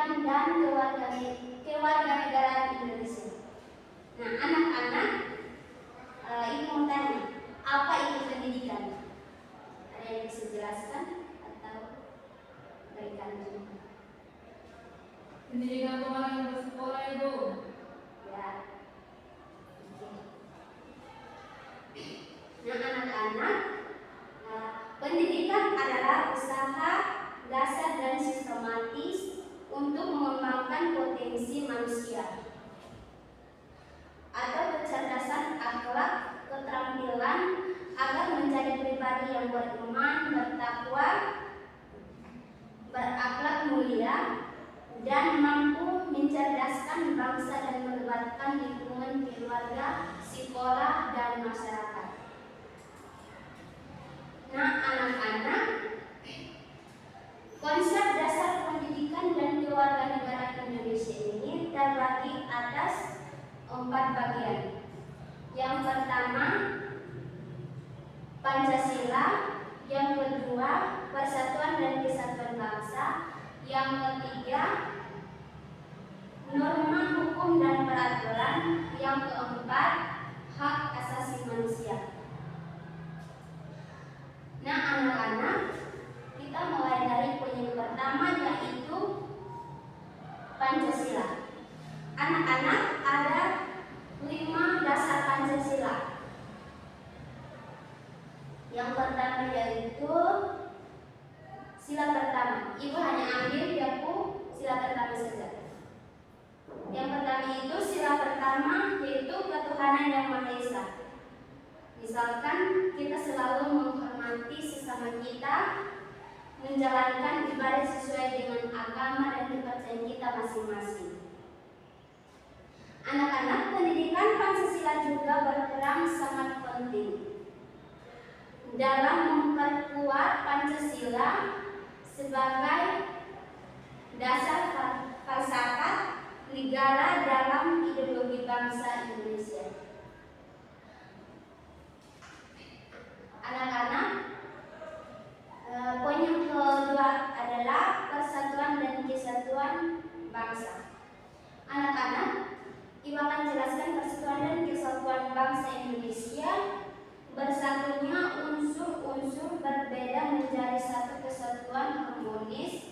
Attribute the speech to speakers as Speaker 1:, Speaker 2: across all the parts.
Speaker 1: Pendidikan dan Kewarganegaraan Indonesia. Nah, anak-anak, ini mau tanya, apa itu pendidikan? Ada yang bisa jelaskan atau berikan contoh?
Speaker 2: Pendidikan orang yang bersekolah itu.
Speaker 1: Ya. Nah, anak-anak, pendidikan adalah usaha dasar dan sistematis untuk mengembangkan potensi manusia atau kecerdasan akhlak, keterampilan agar menjadi pribadi yang beriman, bertakwa, berakhlak mulia, dan mampu mencerdaskan bangsa dan melibatkan lingkungan keluarga, sekolah, dan masyarakat. Nah, anak-anak, konsep dasar pendidikan dan kewarganegaraan Indonesia ini terbagi atas 4 bagian. Yang pertama, Pancasila. Yang kedua, Persatuan dan Kesatuan Bangsa. Yang ketiga, norma hukum dan peraturan. Yang keempat, hak asasi manusia. Nah, anak-anak, kita mulai dari poin yang pertama, yaitu Pancasila. Anak-anak, ada 5 dasar Pancasila. Yang pertama yaitu sila pertama. Ibu hanya ambil buku sila pertama saja. Yang pertama itu sila pertama, yaitu ketuhanan yang Maha Esa. Misalkan kita selalu menghormati sesama kita, menjalankan ibadah sesuai dengan agama dan kepercayaan kita masing-masing. Anak-anak, pendidikan Pancasila juga berperan sangat penting dalam memperkuat Pancasila sebagai dasar falsafat negara dalam ideologi bangsa Indonesia. Anak-anak, poin yang kedua adalah persatuan dan kesatuan bangsa. Anak-anak, Ibu akan jelaskan persatuan dan kesatuan bangsa Indonesia. Bersatunya unsur-unsur berbeda menjadi satu kesatuan harmonis,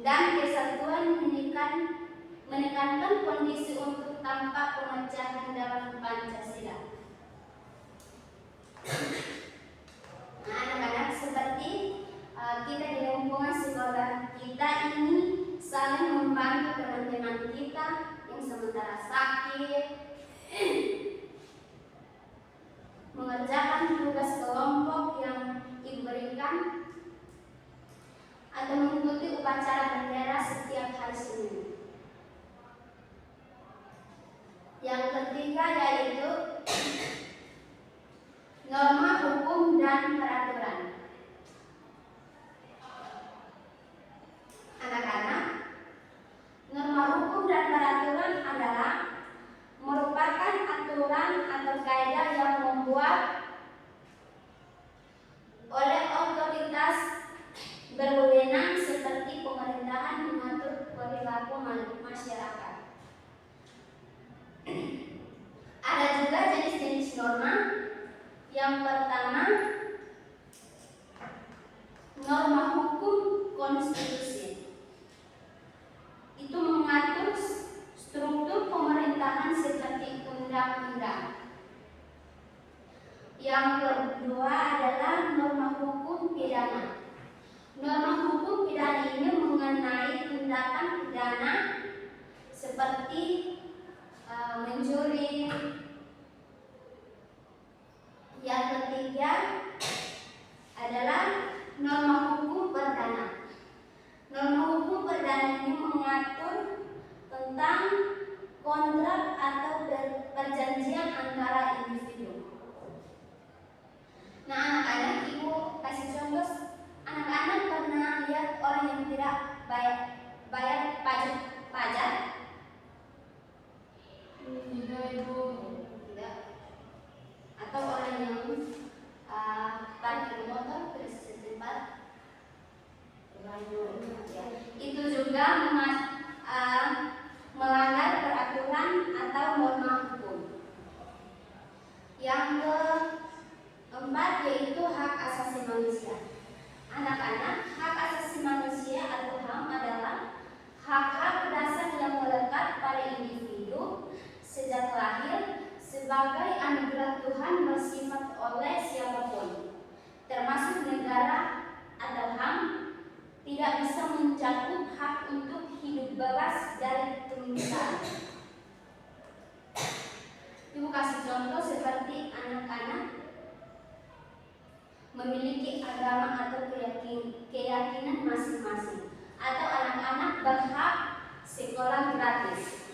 Speaker 1: dan kesatuan menekankan kondisi untuk tanpa pemecahan dalam Pancasila. Nah, anak-anak, seperti kita di lingkungan sekolah kita ini saling membantu teman-teman kita yang sementara sakit, mengerjakan tugas kelompok yang diberikan, atau mengikuti upacara bendera setiap hari Senin. Yang ketiga yaitu norma hukum dan peraturan. Anak-anak, norma hukum dan peraturan adalah merupakan aturan atau kaidah yang membuat oleh otoritas berwenang seperti pemerintahan mengatur perilaku masyarakat. Ada juga jenis-jenis norma. Yang pertama, norma hukum konstitusi. Itu mengatur struktur pemerintahan seperti undang-undang. Yang kedua adalah norma hukum pidana. Norma hukum pidana ini mengenai tindakan pidana seperti mencuri. Yang ketiga adalah norma hukum perdana. Norma hukum perdana ini mengatur tentang kontrak atau perjanjian antara individu. Nah, anak-anak, Ibu kasih contoh. Anak-anak pernah lihat orang yang tidak bayar pajak?
Speaker 2: Tidak, Ibu.
Speaker 1: Tidak. Atau orang yang parkir motor ke setempat norma hukum. Yang keempat yaitu hak asasi manusia. Anak-anak, hak asasi manusia atau HAM adalah hak-hak dasar yang melekat pada individu sejak lahir sebagai anugerah Tuhan bersifat oleh siapapun, termasuk negara atau HAM, tidak bisa mencakup hak untuk hidup bebas dari penyiksaan. Ibu kasih contoh seperti anak-anak memiliki agama atau keyakinan masing-masing, atau anak-anak berhak sekolah gratis.